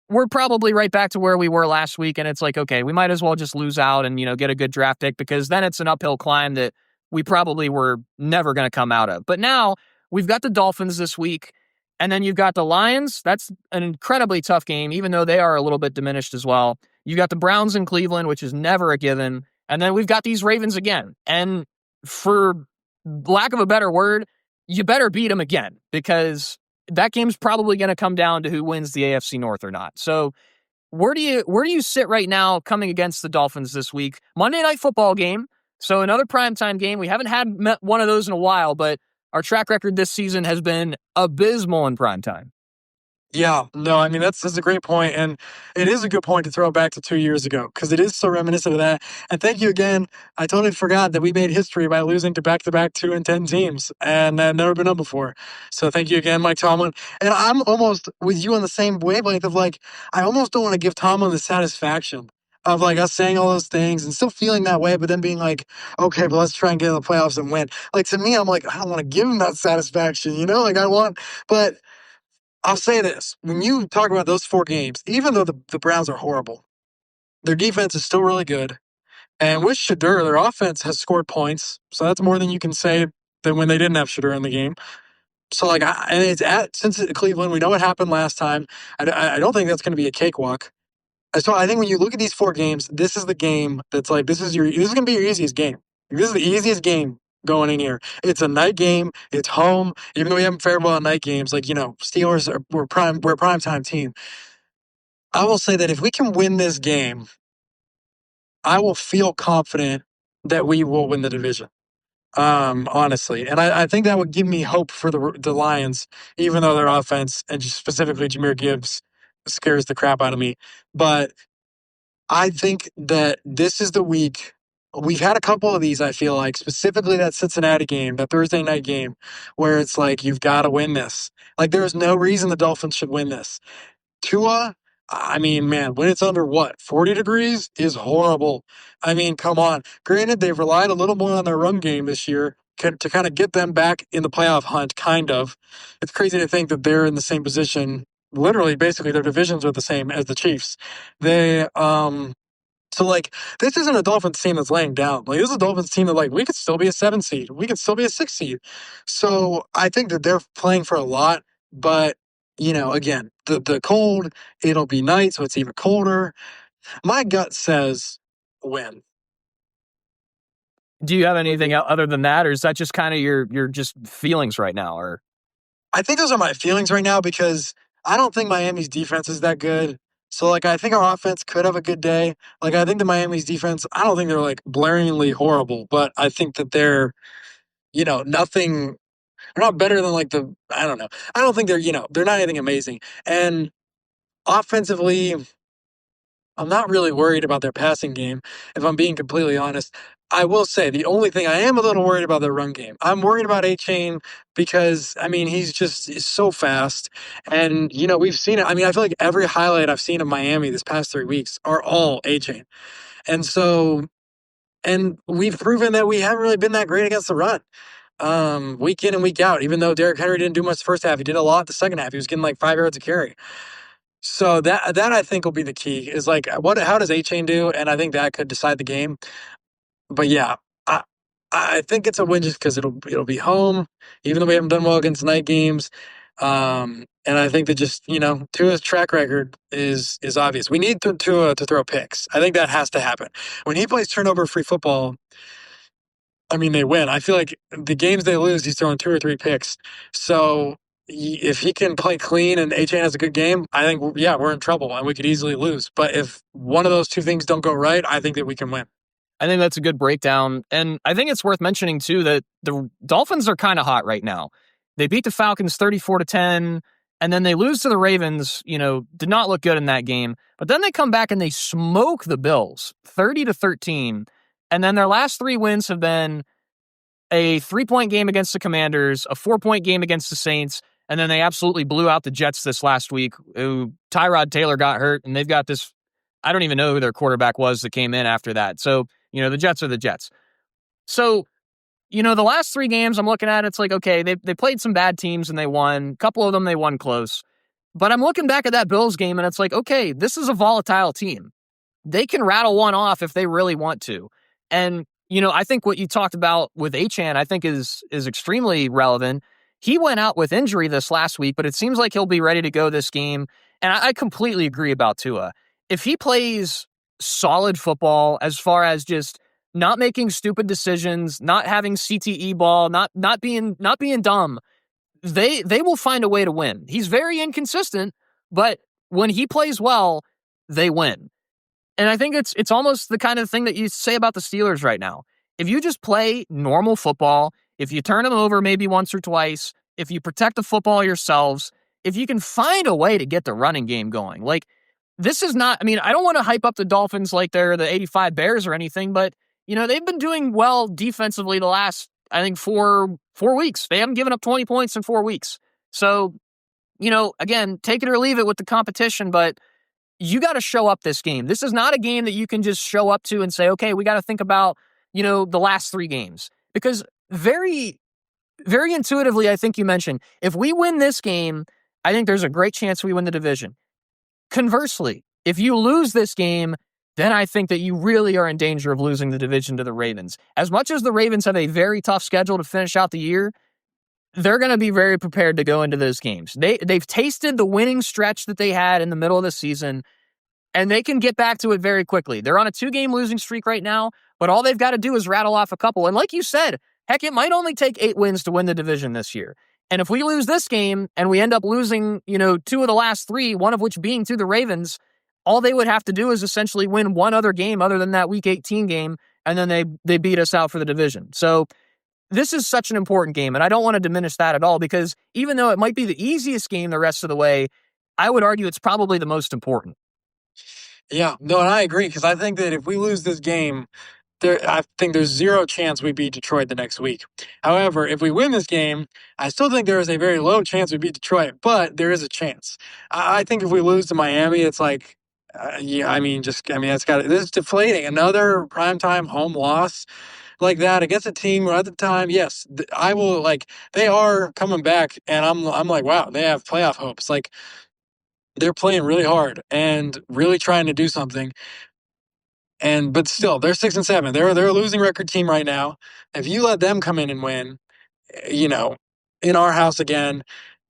we're probably right back to where we were last week. And it's like, okay, we might as well just lose out and, get a good draft pick, because then it's an uphill climb that we probably were never going to come out of. But now we've got the Dolphins this week, and then you've got the Lions. That's an incredibly tough game, even though they are a little bit diminished as well. You got the Browns in Cleveland, which is never a given. And then we've got these Ravens again. And for lack of a better word, you better beat them again, because that game's probably going to come down to who wins the AFC North or not. So where do you sit right now coming against the Dolphins this week? Monday Night Football game. So another primetime game. We haven't had one of those in a while, but our track record this season has been abysmal in primetime. Yeah, no, I mean, that's a great point, and it is a good point to throw back to 2 years ago, because it is so reminiscent of that. And thank you again. I totally forgot that we made history by losing to back-to-back 2-10 teams, and that had never been done before. So thank you again, Mike Tomlin. And I'm almost with you on the same wavelength of, like, I almost don't want to give Tomlin the satisfaction of, like, us saying all those things and still feeling that way, but then being like, okay, but let's try and get in the playoffs and win. Like, to me, I'm like, I don't want to give him that satisfaction, Like, but I'll say this. When you talk about those 4 games, even though the Browns are horrible, their defense is still really good. And with Shadur, their offense has scored points. So that's more than you can say than when they didn't have Shadur in the game. So, like, and it's since Cleveland, we know what happened last time. I don't think that's going to be a cakewalk. So I think when you look at these 4 games, this is the game that's like, this is going to be your easiest game. This is the easiest game going in here. It's a night game. It's home. Even though we haven't fared well on night games, like, Steelers we're a prime time team. I will say that if we can win this game, I will feel confident that we will win the division. Honestly, and I think that would give me hope for the Lions, even though their offense, and just specifically Jahmyr Gibbs, scares the crap out of me. But I think that this is the week we've had a couple of these, I feel like, specifically that Cincinnati game, that Thursday night game, where it's like, you've got to win this. Like, there's no reason the Dolphins should win this. Tua, I mean, man, when it's under what, 40 degrees is horrible. I mean, come on. Granted, they've relied a little more on their run game this year to kind of get them back in the playoff hunt, kind of. It's crazy to think that they're in the same position. Literally, basically, their divisions are the same as the Chiefs. They, so like, this isn't a Dolphins team that's laying down. Like, this is a Dolphins team that, like, we could still be a 7 seed. We could still be a 6 seed. So I think that they're playing for a lot, but again, the cold, it'll be night, so it's even colder. My gut says win. Do you have anything other than that, or is that just kind of your just feelings right now? Or I think those are my feelings right now because I don't think Miami's defense is that good. So like I think our offense could have a good day. Like I think the Miami's defense, I don't think they're like blaringly horrible, but I think that they're, nothing. They're not better than like I don't know. I don't think they're not anything amazing. And offensively, I'm not really worried about their passing game, if I'm being completely honest. I will say the only thing I am a little worried about their run game. I'm worried about A-Chain because, I mean, he's so fast. And, we've seen it. I mean, I feel like every highlight I've seen of Miami this past 3 weeks are all A-Chain. And so, and we've proven that we haven't really been that great against the run. Week in and week out, even though Derrick Henry didn't do much the first half, he did a lot the second half. He was getting like 5 yards a carry. So that I think will be the key is like how does A-Chain do? And I think that could decide the game. But yeah, I think it's a win just because it'll be home, even though we haven't done well against night games. And I think that just Tua's track record is obvious. We need Tua to throw picks. I think that has to happen. When he plays turnover-free football, I mean, they win. I feel like the games they lose, he's throwing 2 or 3 picks. So if he can play clean and A-Chain has a good game, I think, yeah, we're in trouble and we could easily lose. But if one of those two things don't go right, I think that we can win. I think that's a good breakdown. And I think it's worth mentioning, too, that the Dolphins are kind of hot right now. They beat the Falcons 34-10, and then they lose to the Ravens, did not look good in that game. But then they come back and they smoke the Bills 30-13. And then their last 3 wins have been a 3-point game against the Commanders, a 4-point game against the Saints, and then they absolutely blew out the Jets this last week. Tyrod Taylor got hurt, and they've got this, I don't even know who their quarterback was that came in after that. So, the Jets are the Jets. So, the last 3 games I'm looking at, it's like, okay, they played some bad teams and they won. A couple of them they won close. But I'm looking back at that Bills game and it's like, okay, this is a volatile team. They can rattle one off if they really want to. And, I think what you talked about with Achane, I think is extremely relevant. He went out with injury this last week, but it seems like he'll be ready to go this game. And I completely agree about Tua. If he plays solid football as far as just not making stupid decisions, not having CTE ball, not being dumb, they will find a way to win. He's very inconsistent, but when he plays well, they win. And I think it's almost the kind of thing that you say about the Steelers right now. If you just play normal football, if you turn them over maybe once or twice, if you protect the football yourselves, if you can find a way to get the running game going, like this is not, I mean, I don't want to hype up the Dolphins like they're the 85 Bears or anything, but they've been doing well defensively the last, I think, 4 weeks. They haven't given up 20 points in 4 weeks. So, again, take it or leave it with the competition, but you got to show up this game. This is not a game that you can just show up to and say, okay, we got to think about, the last 3 games. Because very, very intuitively, I think you mentioned, if we win this game, I think there's a great chance we win the division. Conversely, if you lose this game, then I think that you really are in danger of losing the division to the Ravens. As much as the Ravens have a very tough schedule to finish out the year, they're going to be very prepared to go into those games. They've tasted the winning stretch that they had in the middle of the season, and they can get back to it very quickly. They're on a 2-game losing streak right now, but all they've got to do is rattle off a couple. And like you said, heck, it might only take 8 wins to win the division this year. And if we lose this game and we end up losing, 2 of the last 3, one of which being to the Ravens, all they would have to do is essentially win one other game other than that Week 18 game, and then they beat us out for the division. So this is such an important game, and I don't want to diminish that at all because even though it might be the easiest game the rest of the way, I would argue it's probably the most important. Yeah, no, and I agree because I think that if we lose this game, I think there's zero chance we beat Detroit the next week. However, if we win this game, I still think there is a very low chance we beat Detroit, but there is a chance. I think if we lose to Miami, it's like, yeah, this is deflating. Another primetime home loss like that against a team where at the time, yes, I will like they are coming back, and I'm like, wow, they have playoff hopes. Like they're playing really hard and really trying to do something. But still, they're 6-7. They're a losing record team right now. If you let them come in and win, you know, in our house again,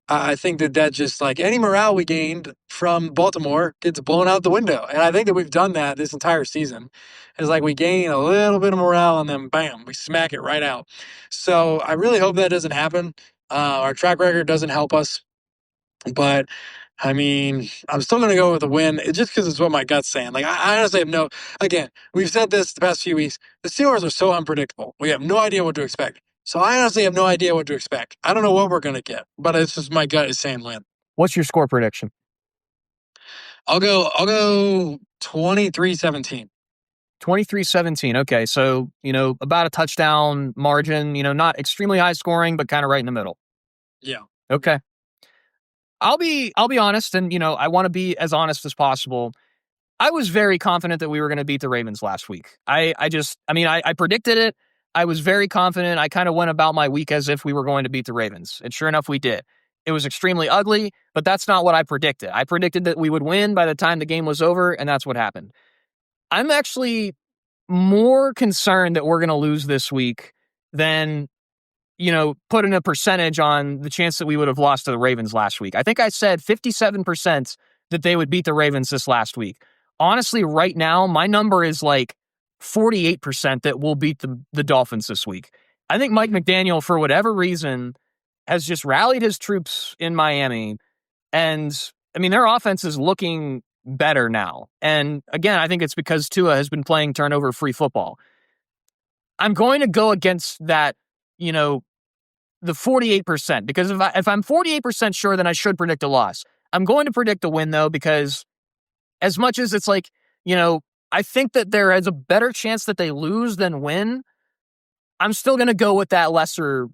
I think that just like any morale we gained from Baltimore gets blown out the window. And I think that we've done that this entire season. It's like we gain a little bit of morale and then bam, we smack it right out. So I really hope that doesn't happen. Our track record doesn't help us. But I mean, I'm still going to go with a win just because it's what my gut's saying. Like, I honestly have no, again, we've said this the past few weeks. The Steelers are so unpredictable. We have no idea what to expect. So I honestly have no idea what to expect. I don't know what we're going to get, but it's just my gut is saying win. What's your score prediction? I'll go 23-17. 23-17. Okay. So, about a touchdown margin, not extremely high scoring, but kind of right in the middle. Yeah. Okay. I'll be honest, and I want to be as honest as possible. I was very confident that we were going to beat the Ravens last week. I predicted it. I was very confident. I kind of went about my week as if we were going to beat the Ravens. And sure enough, we did. It was extremely ugly, but that's not what I predicted. I predicted that we would win by the time the game was over, and that's what happened. I'm actually more concerned that we're going to lose this week than putting a percentage on the chance that we would have lost to the Ravens last week. I think I said 57% that they would beat the Ravens this last week. Honestly, right now, my number is like 48% that we'll beat the Dolphins this week. I think Mike McDaniel, for whatever reason, has just rallied his troops in Miami. And, their offense is looking better now. And again, I think it's because Tua has been playing turnover-free football. I'm going to go against that, the 48%, because if I'm 48% sure, then I should predict a loss. I'm going to predict a win, though, because as much as it's like, I think that there is a better chance that they lose than win, I'm still going to go with that lesser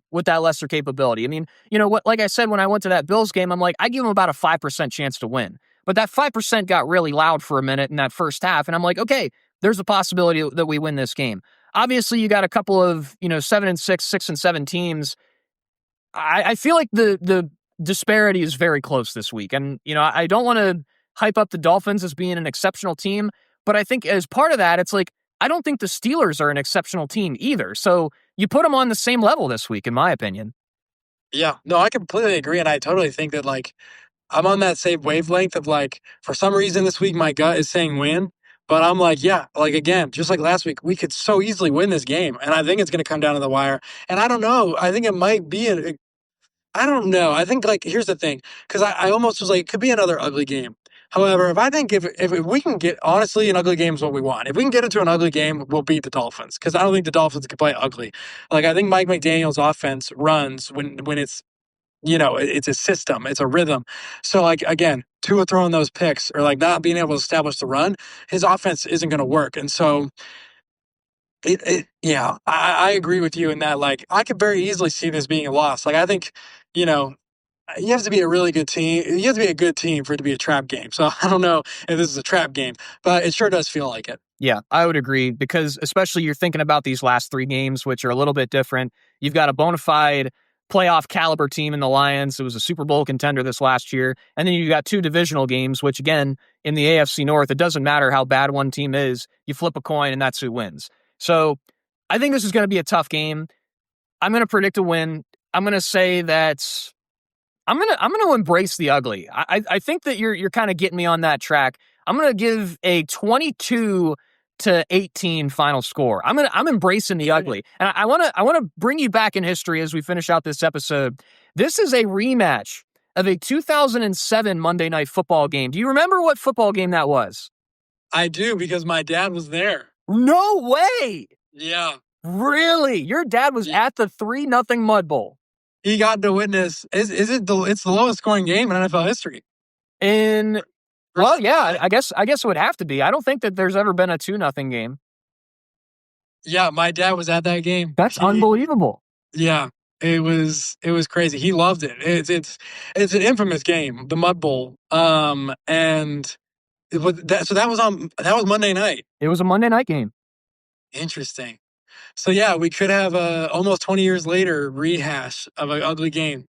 capability. Like I said, when I went to that Bills game, I'm like, I give them about a 5% chance to win. But that 5% got really loud for a minute in that first half, and I'm like, okay, there's a possibility that we win this game. Obviously, you got a couple of, 7-6, 6-7 teams. I feel like the disparity is very close this week. And, I don't want to hype up the Dolphins as being an exceptional team, but I think as part of that, it's like, I don't think the Steelers are an exceptional team either. So you put them on the same level this week, in my opinion. Yeah, no, I completely agree. And I totally think that, like, I'm on that same wavelength of, like, for some reason this week, my gut is saying win. But I'm like, yeah, like, again, just like last week, we could so easily win this game. And I think it's going to come down to the wire. And I don't know. I think it might be I don't know. I think, like, here's the thing, because I almost was like, it could be another ugly game. However, if we can get, honestly, an ugly game is what we want. If we can get into an ugly game, we'll beat the Dolphins, because I don't think the Dolphins can play ugly. Like, I think Mike McDaniel's offense runs when it's, it's a system, it's a rhythm. So, like, again, Tua throwing those picks or like not being able to establish the run, his offense isn't going to work. And so, I agree with you in that, like, I could very easily see this being a loss. Like, I think, you have to be a really good team. You have to be a good team for it to be a trap game. So I don't know if this is a trap game, but it sure does feel like it. Yeah, I would agree, because especially you're thinking about these last three games, which are a little bit different. You've got a bona fide playoff caliber team in the Lions. It was a Super Bowl contender this last year. And then you've got two divisional games, which, again, in the AFC North, it doesn't matter how bad one team is. You flip a coin and that's who wins. So I think this is going to be a tough game. I'm going to predict a win. I'm going to say that I'm gonna embrace the ugly. I think that you're kind of getting me on that track. I'm gonna give a 22-18 final score. I'm embracing the ugly, and I wanna bring you back in history as we finish out this episode. This is a rematch of a 2007 Monday Night Football game. Do you remember what football game that was? I do, because my dad was there. No way. Yeah. Really? Your dad was at the 3-0 Mud Bowl. He got to witness. It's the lowest scoring game in NFL history. Well, yeah, I guess it would have to be. I don't think that there's ever been a 2-0 game. Yeah, my dad was at that game. That's unbelievable. Yeah, it was crazy. He loved it. It's an infamous game, the Mud Bowl. And that was Monday night. It was a Monday night game. Interesting. So yeah, we could have a almost 20 years later rehash of an ugly game.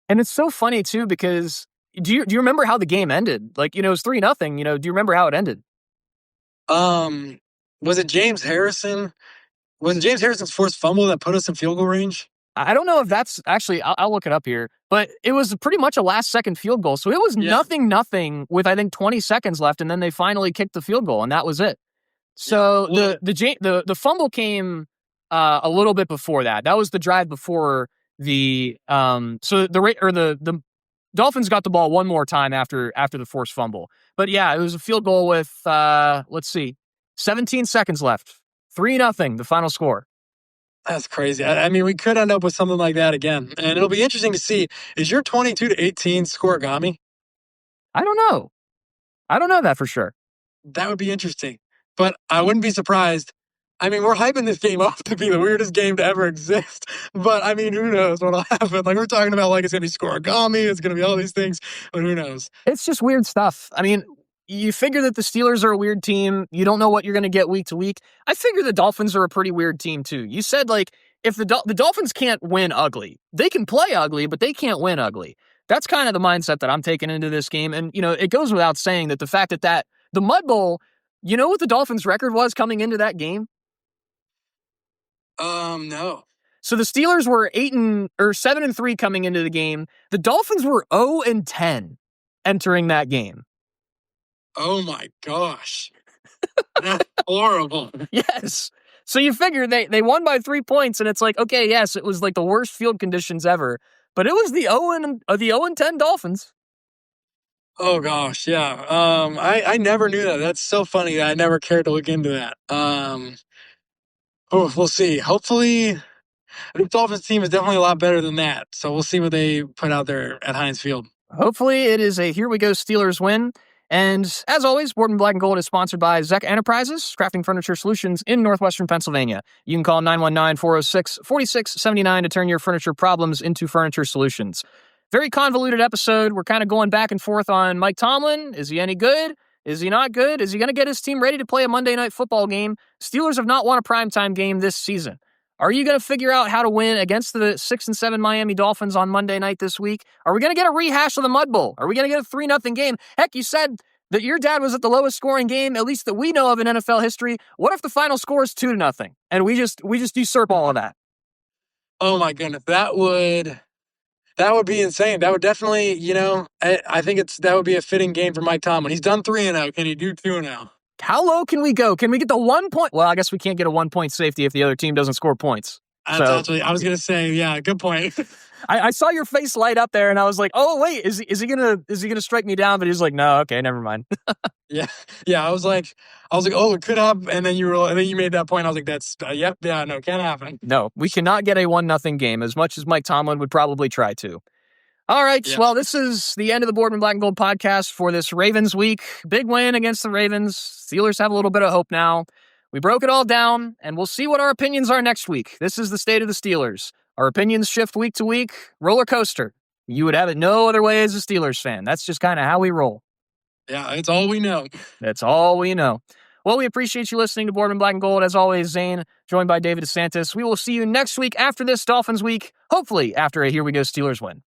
And it's so funny too because do you remember how the game ended? Like, it was 3-0. Do you remember how it ended? Um, was it James Harrison? Was it James Harrison's forced fumble that put us in field goal range? I don't know if that's actually, I'll look it up here, but it was pretty much a last second field goal. So it was Yeah. 0-0 with, I think, 20 seconds left. And then they finally kicked the field goal and that was it. So Yeah. the fumble came a little bit before that. That was the drive before the the Dolphins got the ball one more time after the forced fumble. But yeah, it was a field goal with 17 seconds left. 3-0, the final score. That's crazy. I mean, we could end up with something like that again, and it'll be interesting to see. Is your 22-18 scoregami? I don't know. I don't know that for sure. That would be interesting, but I wouldn't be surprised. I mean, we're hyping this game up to be the weirdest game to ever exist, but I mean, who knows what'll happen? Like, we're talking about, like, it's gonna be scoregami, it's gonna be all these things, but who knows? It's just weird stuff. I mean, you figure that the Steelers are a weird team. You don't know what you're going to get week to week. I figure the Dolphins are a pretty weird team too. You said, like, if the Dolphins can't win ugly, they can play ugly, but they can't win ugly. That's kind of the mindset that I'm taking into this game. And, it goes without saying that the fact that the Mud Bowl, you know what the Dolphins record was coming into that game? No. So the Steelers were 7-3 coming into the game. The Dolphins were 0-10 entering that game. Oh my gosh. That's horrible. Yes. So you figure they won by 3 points, and it's like, okay, yes, it was like the worst field conditions ever, but it was the 0-10 Dolphins. Oh gosh, yeah. I never knew that. That's so funny that I never cared to look into that. We'll see. Hopefully, the Dolphins team is definitely a lot better than that. So we'll see what they put out there at Heinz Field. Hopefully it is a here we go Steelers win. And as always, Boardman Black and Gold is sponsored by Zek Enterprises, crafting furniture solutions in Northwestern Pennsylvania. You can call 919-406-4679 to turn your furniture problems into furniture solutions. Very convoluted episode. We're kind of going back and forth on Mike Tomlin. Is he any good? Is he not good? Is he going to get his team ready to play a Monday night football game? Steelers have not won a primetime game this season. Are you going to figure out how to win against the 6-7 Miami Dolphins on Monday night this week? Are we going to get a rehash of the Mud Bowl? Are we going to get a 3-0 game? Heck, you said that your dad was at the lowest scoring game, at least that we know of in NFL history. What if the final score is 2-0 and we just usurp all of that? Oh my goodness, that would be insane. That would definitely, I think that would be a fitting game for Mike Tomlin. He's done 3-0. Can he do 2-0? How low can we go? Can we get the 1 point? Well, I guess we can't get a 1 point safety if the other team doesn't score points. I was going to say, yeah, good point. I saw your face light up there and I was like, oh wait, is he gonna strike me down? But he's like, no, okay, never mind. Yeah. I was like, oh, it could happen. And then you made that point. I was like, that's, yep. Yeah, no, can't happen. No, we cannot get a 1-0 game as much as Mike Tomlin would probably try to. All right, yeah. Well, this is the end of the Boardman Black and Gold podcast for this Ravens week. Big win against the Ravens. Steelers have a little bit of hope now. We broke it all down, and we'll see what our opinions are next week. This is the state of the Steelers. Our opinions shift week to week. Roller coaster. You would have it no other way as a Steelers fan. That's just kind of how we roll. Yeah, it's all we know. That's all we know. Well, we appreciate you listening to Boardman Black and Gold. As always, Zane, joined by David DeSantis. We will see you next week after this Dolphins week, hopefully after a Here We Go Steelers win.